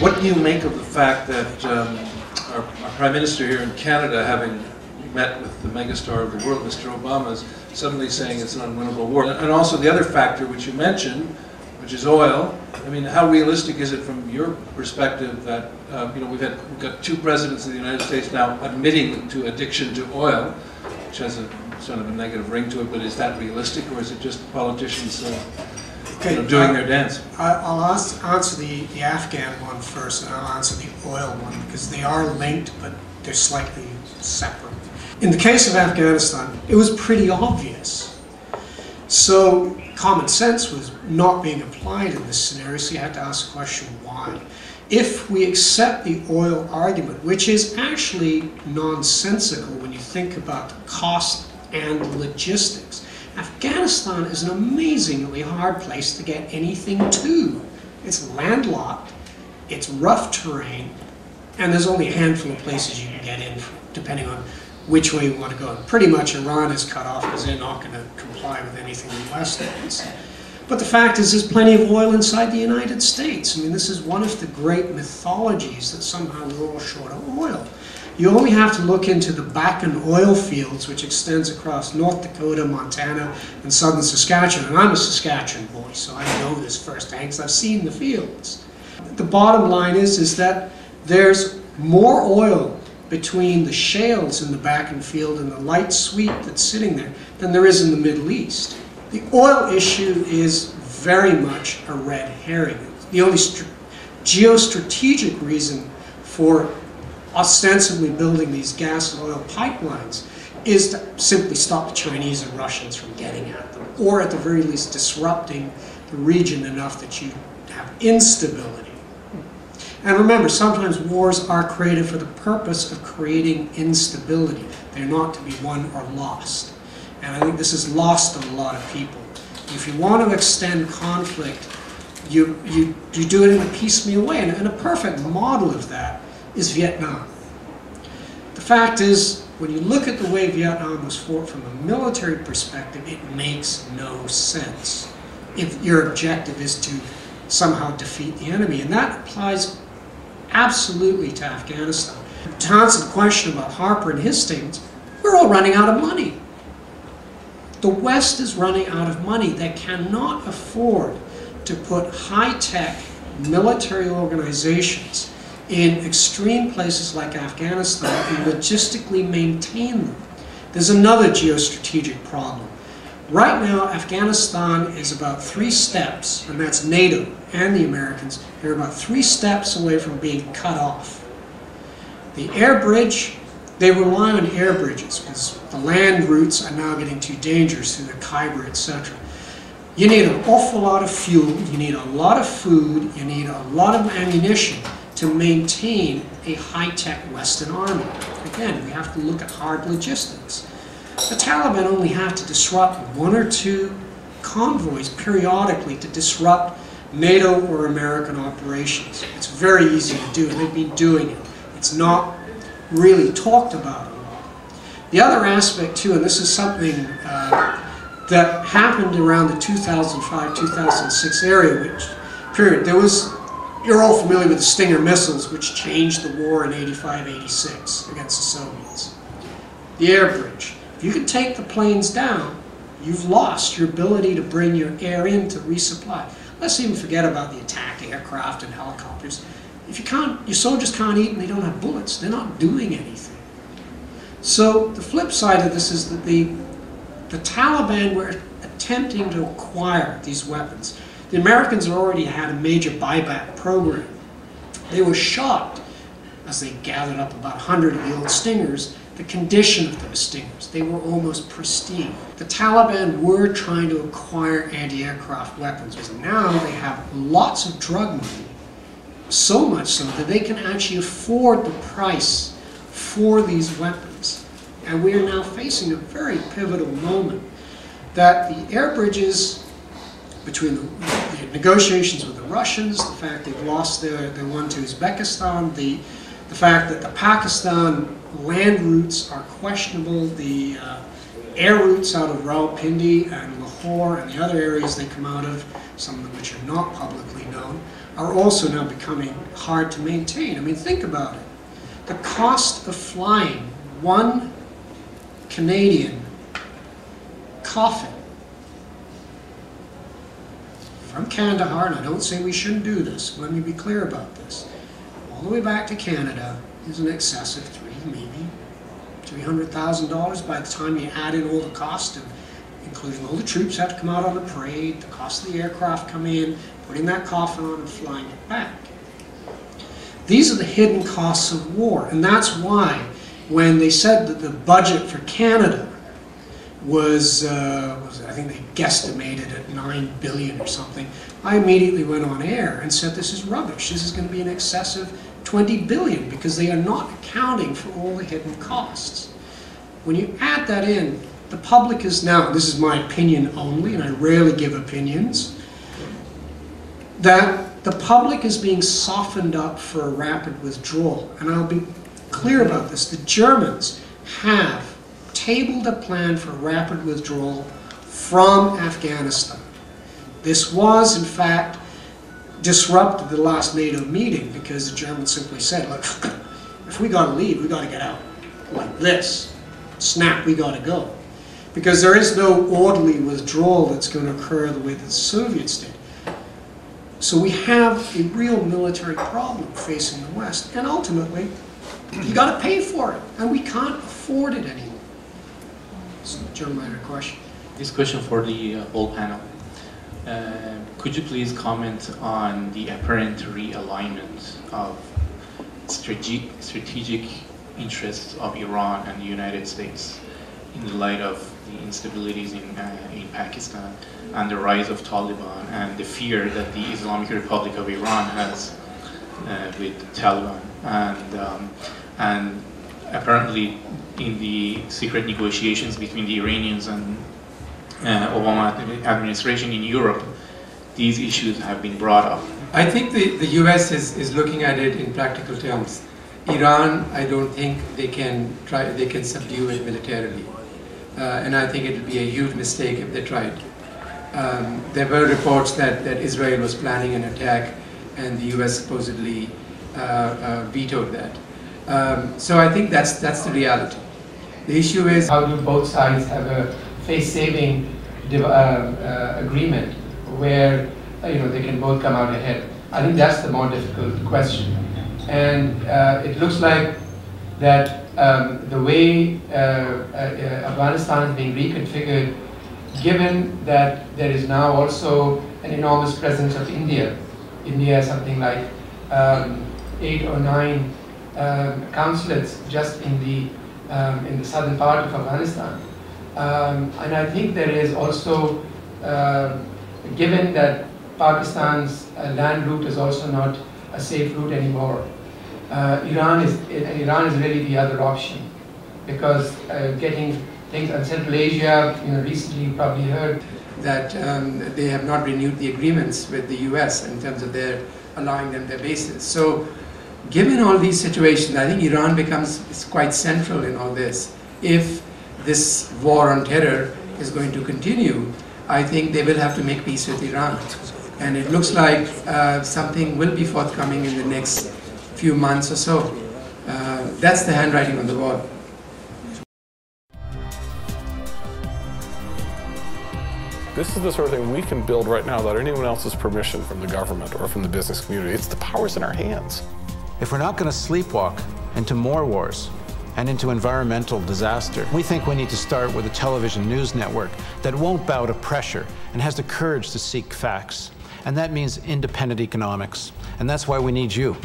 What do you make of the fact that our Prime Minister here in Canada, having met with the megastar of the world, Mr. Obama, is suddenly saying it's an unwinnable war? And also the other factor which you mentioned, which is oil. I mean, how realistic is it from your perspective that we've got two presidents of the United States now admitting to addiction to oil, which has a sort of a negative ring to it, but is that realistic, or is it just politicians doing their dance? I'll answer the Afghan one first, and I'll answer the oil one, because they are linked, but they're slightly separate. In the case of Afghanistan, it was pretty obvious. So common sense was not being applied in this scenario, so you had to ask the question, why? If we accept the oil argument, which is actually nonsensical when you think about the cost and logistics, Afghanistan is an amazingly hard place to get anything to. It's landlocked, it's rough terrain, and there's only a handful of places you can get in, depending on which way you want to go. And pretty much Iran is cut off because they're not going to comply with anything the West wants. But the fact is there's plenty of oil inside the United States. I mean, this is one of the great mythologies that somehow we're all short of oil. You only have to look into the Bakken oil fields, which extends across North Dakota, Montana, and southern Saskatchewan. And I'm a Saskatchewan boy, so I know this firsthand because I've seen the fields. The bottom line is that there's more oil between the shales in the Bakken field and the light sweet that's sitting there than there is in the Middle East. The oil issue is very much a red herring. The only geostrategic reason for ostensibly building these gas and oil pipelines is to simply stop the Chinese and Russians from getting at them, or at the very least disrupting the region enough that you have instability. And remember, sometimes wars are created for the purpose of creating instability. They're not to be won or lost. And I think this is lost on a lot of people. If you want to extend conflict, you do it in a piecemeal way. And a perfect model of that is Vietnam. The fact is, when you look at the way Vietnam was fought from a military perspective, it makes no sense if your objective is to somehow defeat the enemy. And that applies absolutely to Afghanistan. To answer the question about Harper and his statements, we're all running out of money. The West is running out of money. They cannot afford to put high-tech military organizations in extreme places like Afghanistan and logistically maintain them. There's another geostrategic problem. Right now, Afghanistan is about 3 steps, and that's NATO and the Americans, they're about 3 steps away from being cut off. The air bridge, they rely on air bridges because the land routes are now getting too dangerous through the Khyber, etc. You need an awful lot of fuel, you need a lot of food, you need a lot of ammunition to maintain a high-tech Western army. Again, we have to look at hard logistics. The Taliban only have to disrupt 1 or 2 convoys periodically to disrupt NATO or American operations. It's very easy to do, and they've been doing it. It's not really talked about a lot. The other aspect too, and this is something that happened around the 2005-2006 period, there was, you're all familiar with the Stinger missiles, which changed the war in 85-86 against the Soviets. The air bridge. If you can take the planes down, you've lost your ability to bring your air in to resupply. Let's even forget about the attack aircraft and helicopters. If you can't, your soldiers can't eat and they don't have bullets, they're not doing anything. So the flip side of this is that the Taliban were attempting to acquire these weapons. The Americans already had a major buyback program. They were shocked as they gathered up about 100 of the old Stingers, the condition of those Stingers. They were almost pristine. The Taliban were trying to acquire anti-aircraft weapons, because now they have lots of drug money, so much so that they can actually afford the price for these weapons. And we are now facing a very pivotal moment that the air bridges, between the negotiations with the Russians, the fact they've lost their one to Uzbekistan, the fact that the Pakistan land routes are questionable, the air routes out of Rawalpindi and Lahore and the other areas they come out of, some of them which are not publicly known, are also now becoming hard to maintain. I mean, think about it. The cost of flying one Canadian coffin from Kandahar, and I don't say we shouldn't do this, let me be clear about this, all the way back to Canada is in excess of maybe $300,000 by the time you add in all the cost of, including all the troops have to come out on the parade, the cost of the aircraft come in, putting that coffin on and flying it back. These are the hidden costs of war, and that's why when they said that the budget for Canada was I think they guesstimated at $9 billion or something, I immediately went on air and said this is rubbish. This is going to be in excess of $20 billion because they are not accounting for all the hidden costs. When you add that in, the public is now, this is my opinion only, and I rarely give opinions, that the public is being softened up for a rapid withdrawal. And I'll be clear about this. The Germans have tabled a plan for rapid withdrawal from Afghanistan. This was, in fact, disrupted the last NATO meeting because the Germans simply said, look, if we got to leave, we got to get out like this. Snap, we got to go. Because there is no orderly withdrawal that's going to occur the way that the Soviets did. So we have a real military problem facing the West, and ultimately, you got to pay for it, and we can't afford it anymore. So, Jeremiah, question. This question for the whole panel. Could you please comment on the apparent realignment of strategic interests of Iran and the United States in the light of the instabilities in Pakistan and the rise of Taliban and the fear that the Islamic Republic of Iran has with Taliban, and apparently in the secret negotiations between the Iranians and Obama administration in Europe, these issues have been brought up. I think the US is looking at it in practical terms. Iran, I don't think they can subdue it militarily. And I think it would be a huge mistake if they tried. There were reports that Israel was planning an attack and the US supposedly vetoed that. So I think that's the reality. The issue is how do both sides have a face-saving agreement where they can both come out ahead. I think that's the more difficult question. And it looks like that the way Afghanistan is being reconfigured, given that there is now also an enormous presence of India. India has something like 8 or 9 consulates just in the southern part of Afghanistan. And I think there is also, given that Pakistan's land route is also not a safe route anymore, Iran is really the other option, because getting things in Central Asia, recently you probably heard that they have not renewed the agreements with the US in terms of their allowing them their bases. So given all these situations, I think Iran becomes quite central in all this. If this war on terror is going to continue, I think they will have to make peace with Iran. And it looks like something will be forthcoming in the next few months or so. That's the handwriting on the wall. This is the sort of thing we can build right now without anyone else's permission from the government or from the business community. It's the power's in our hands. If we're not going to sleepwalk into more wars and into environmental disaster, we think we need to start with a television news network that won't bow to pressure and has the courage to seek facts. And that means independent economics. And that's why we need you.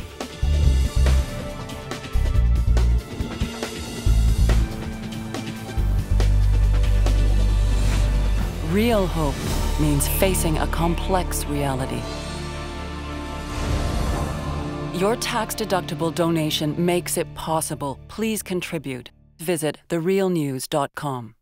Real hope means facing a complex reality. Your tax-deductible donation makes it possible. Please contribute. Visit therealnews.com.